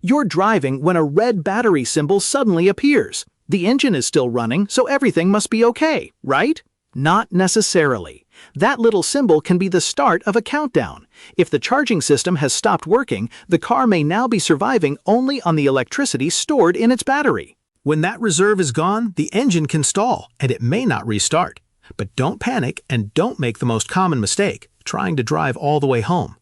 You're driving when a red battery symbol suddenly appears. The engine is still running, so everything must be okay, right? Not necessarily. That little symbol can be the start of a countdown. If the charging system has stopped working, the car may now be surviving only on the electricity stored in its battery. When that reserve is gone, the engine can stall, and it may not restart. But don't panic and don't make the most common mistake, trying to drive all the way home.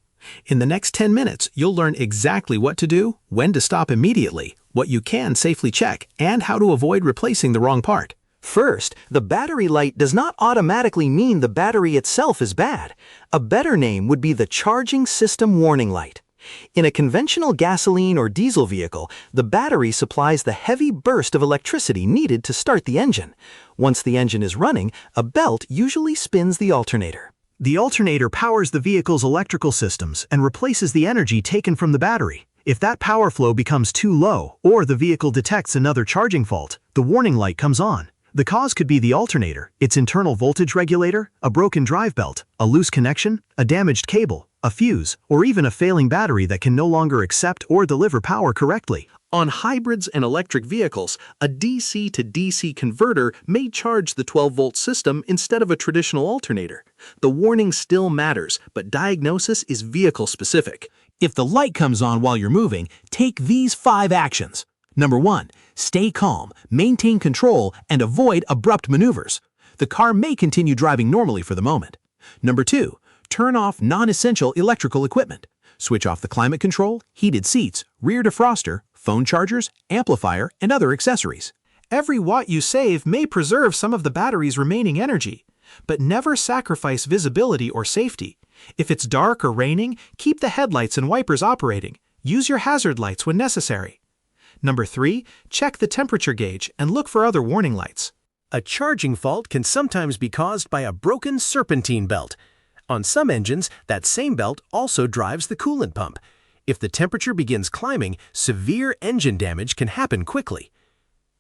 In the next 10 minutes, you'll learn exactly what to do, when to stop immediately, what you can safely check, and how to avoid replacing the wrong part. First, the battery light does not automatically mean the battery itself is bad. A better name would be the charging system warning light. In a conventional gasoline or diesel vehicle, the battery supplies the heavy burst of electricity needed to start the engine. Once the engine is running, a belt usually spins the alternator. The alternator powers the vehicle's electrical systems and replaces the energy taken from the battery. If that power flow becomes too low or the vehicle detects another charging fault, the warning light comes on. The cause could be the alternator, its internal voltage regulator, a broken drive belt, a loose connection, a damaged cable, a fuse, or even a failing battery that can no longer accept or deliver power correctly. On hybrids and electric vehicles, a DC to DC converter may charge the 12-volt system instead of a traditional alternator. The warning still matters, but diagnosis is vehicle-specific. If the light comes on while you're moving, take these 5 actions. Number 1. Stay calm, maintain control, and avoid abrupt maneuvers. The car may continue driving normally for the moment. Number 2. Turn off non-essential electrical equipment. Switch off the climate control, heated seats, rear defroster, phone chargers, amplifier, and other accessories. Every watt you save may preserve some of the battery's remaining energy, but never sacrifice visibility or safety. If it's dark or raining, keep the headlights and wipers operating. Use your hazard lights when necessary. Number 3, check the temperature gauge and look for other warning lights. A charging fault can sometimes be caused by a broken serpentine belt. On some engines, that same belt also drives the coolant pump. If the temperature begins climbing, severe engine damage can happen quickly.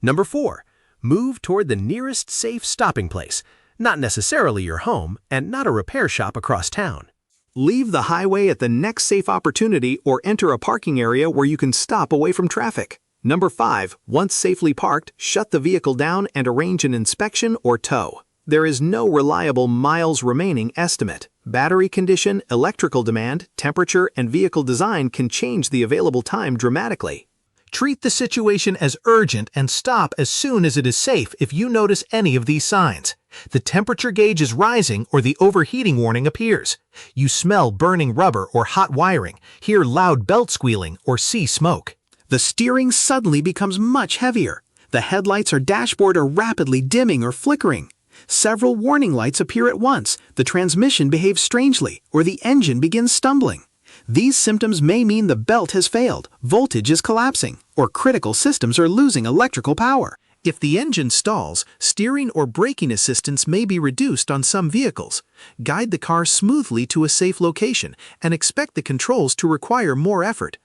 Number 4, move toward the nearest safe stopping place, not necessarily your home and not a repair shop across town. Leave the highway at the next safe opportunity or enter a parking area where you can stop away from traffic. Number 5, once safely parked, shut the vehicle down and arrange an inspection or tow. There is no reliable miles remaining estimate. Battery condition, electrical demand, temperature, and vehicle design can change the available time dramatically. Treat the situation as urgent and stop as soon as it is safe if you notice any of these signs. The temperature gauge is rising or the overheating warning appears. You smell burning rubber or hot wiring, hear loud belt squealing, or see smoke. The steering suddenly becomes much heavier. The headlights or dashboard are rapidly dimming or flickering. Several warning lights appear at once, the transmission behaves strangely, or the engine begins stumbling. These symptoms may mean the belt has failed, voltage is collapsing, or critical systems are losing electrical power. If the engine stalls, steering or braking assistance may be reduced on some vehicles. Guide the car smoothly to a safe location and expect the controls to require more effort.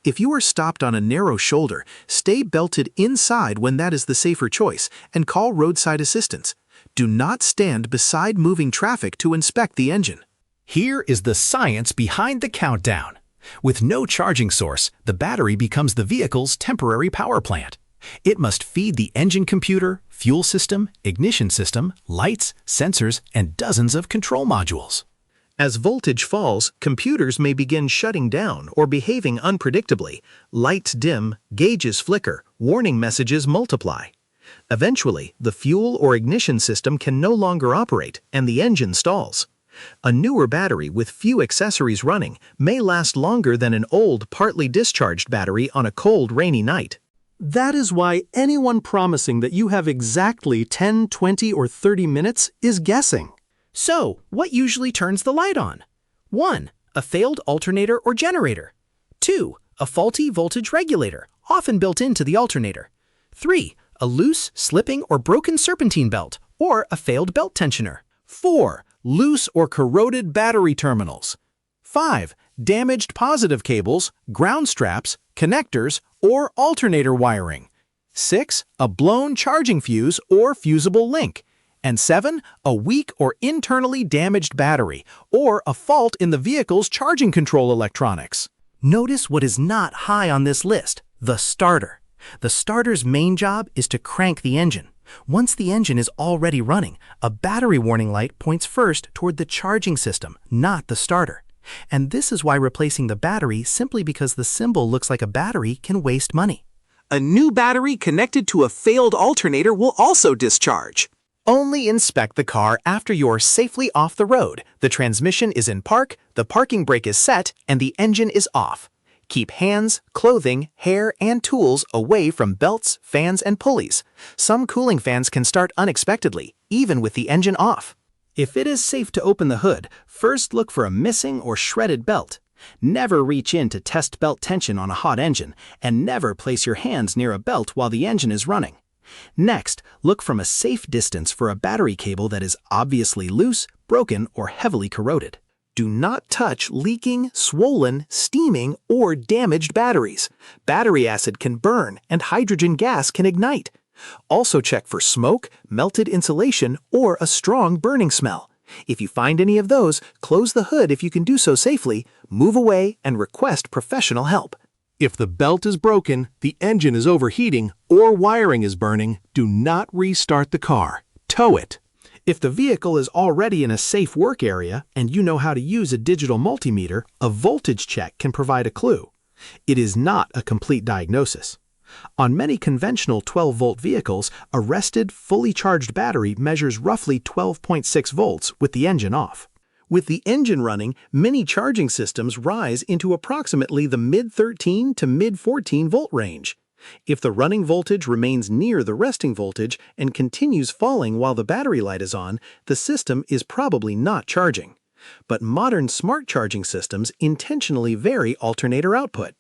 If you are stopped on a narrow shoulder, stay belted inside when that is the safer choice and call roadside assistance. Do not stand beside moving traffic to inspect the engine. Here is the science behind the countdown. With no charging source, the battery becomes the vehicle's temporary power plant. It must feed the engine computer, fuel system, ignition system, lights, sensors, and dozens of control modules. As voltage falls, computers may begin shutting down or behaving unpredictably. Lights dim, gauges flicker, warning messages multiply. Eventually, the fuel or ignition system can no longer operate and the engine stalls. A newer battery with few accessories running may last longer than an old, partly discharged battery on a cold, rainy night. That is why anyone promising that you have exactly 10, 20, or 30 minutes is guessing. So, what usually turns the light on? 1. A failed alternator or generator. 2. A faulty voltage regulator, often built into the alternator. 3. A loose, slipping, or broken serpentine belt, or a failed belt tensioner. 4. Loose or corroded battery terminals. 5. Damaged positive cables, ground straps, connectors, or alternator wiring. 6. A blown charging fuse or fusible link. And 7. A weak or internally damaged battery, or a fault in the vehicle's charging control electronics. Notice what is not high on this list, the starter. The starter's main job is to crank the engine. Once the engine is already running, a battery warning light points first toward the charging system, not the starter. And this is why replacing the battery simply because the symbol looks like a battery can waste money. A new battery connected to a failed alternator will also discharge. Only inspect the car after you're safely off the road, the transmission is in park, the parking brake is set, and the engine is off. Keep hands, clothing, hair, and tools away from belts, fans, and pulleys. Some cooling fans can start unexpectedly, even with the engine off. If it is safe to open the hood, first look for a missing or shredded belt. Never reach in to test belt tension on a hot engine, and never place your hands near a belt while the engine is running. Next, look from a safe distance for a battery cable that is obviously loose, broken, or heavily corroded. Do not touch leaking, swollen, steaming, or damaged batteries. Battery acid can burn and hydrogen gas can ignite. Also check for smoke, melted insulation, or a strong burning smell. If you find any of those, close the hood if you can do so safely, move away, and request professional help. If the belt is broken, the engine is overheating, or wiring is burning, do not restart the car. Tow it. If the vehicle is already in a safe work area and you know how to use a digital multimeter, a voltage check can provide a clue. It is not a complete diagnosis. On many conventional 12-volt vehicles, a rested, fully charged battery measures roughly 12.6 volts with the engine off. With the engine running, many charging systems rise into approximately the mid-13 to mid-14 volt range. If the running voltage remains near the resting voltage and continues falling while the battery light is on, the system is probably not charging. But modern smart charging systems intentionally vary alternator output.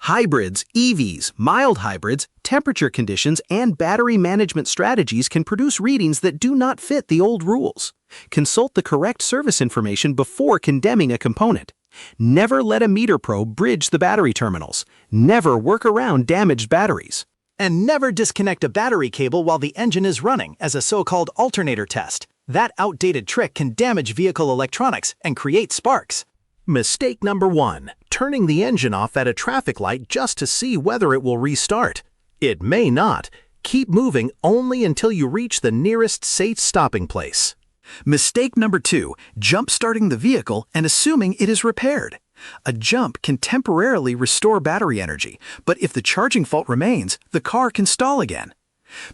Hybrids, EVs, mild hybrids, temperature conditions, and battery management strategies can produce readings that do not fit the old rules. Consult the correct service information before condemning a component. Never let a meter probe bridge the battery terminals. Never work around damaged batteries. And never disconnect a battery cable while the engine is running as a so-called alternator test. That outdated trick can damage vehicle electronics and create sparks. Mistake number 1. Turning the engine off at a traffic light just to see whether it will restart. It may not. Keep moving only until you reach the nearest safe stopping place. Mistake number 2. Jump-starting the vehicle and assuming it is repaired. A jump can temporarily restore battery energy, but if the charging fault remains, the car can stall again.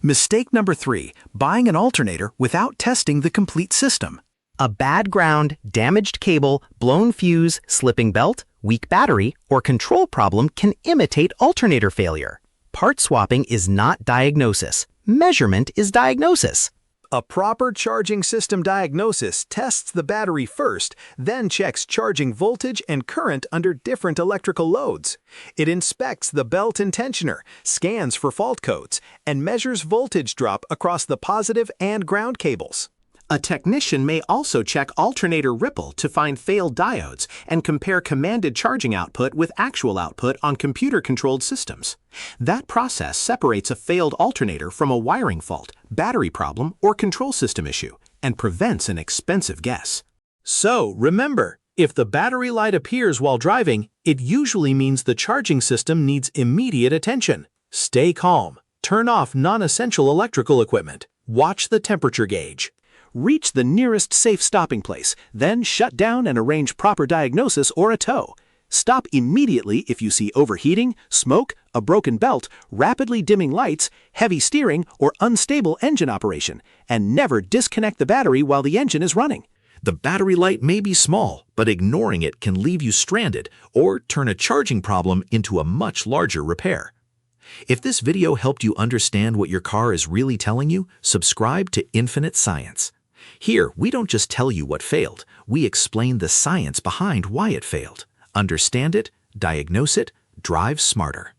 Mistake number 3. Buying an alternator without testing the complete system. A bad ground, damaged cable, blown fuse, slipping belt, weak battery, or control problem can imitate alternator failure. Part swapping is not diagnosis. Measurement is diagnosis. A proper charging system diagnosis tests the battery first, then checks charging voltage and current under different electrical loads. It inspects the belt and tensioner, scans for fault codes, and measures voltage drop across the positive and ground cables. A technician may also check alternator ripple to find failed diodes and compare commanded charging output with actual output on computer-controlled systems. That process separates a failed alternator from a wiring fault, battery problem, or control system issue, and prevents an expensive guess. So, remember, if the battery light appears while driving, it usually means the charging system needs immediate attention. Stay calm. Turn off non-essential electrical equipment. Watch the temperature gauge. Reach the nearest safe stopping place, then shut down and arrange proper diagnosis or a tow. Stop immediately if you see overheating, smoke, a broken belt, rapidly dimming lights, heavy steering, or unstable engine operation, and never disconnect the battery while the engine is running. The battery light may be small, but ignoring it can leave you stranded or turn a charging problem into a much larger repair. If this video helped you understand what your car is really telling you, subscribe to Infinite Science. Here, we don't just tell you what failed, we explain the science behind why it failed. Understand it, diagnose it, drive smarter.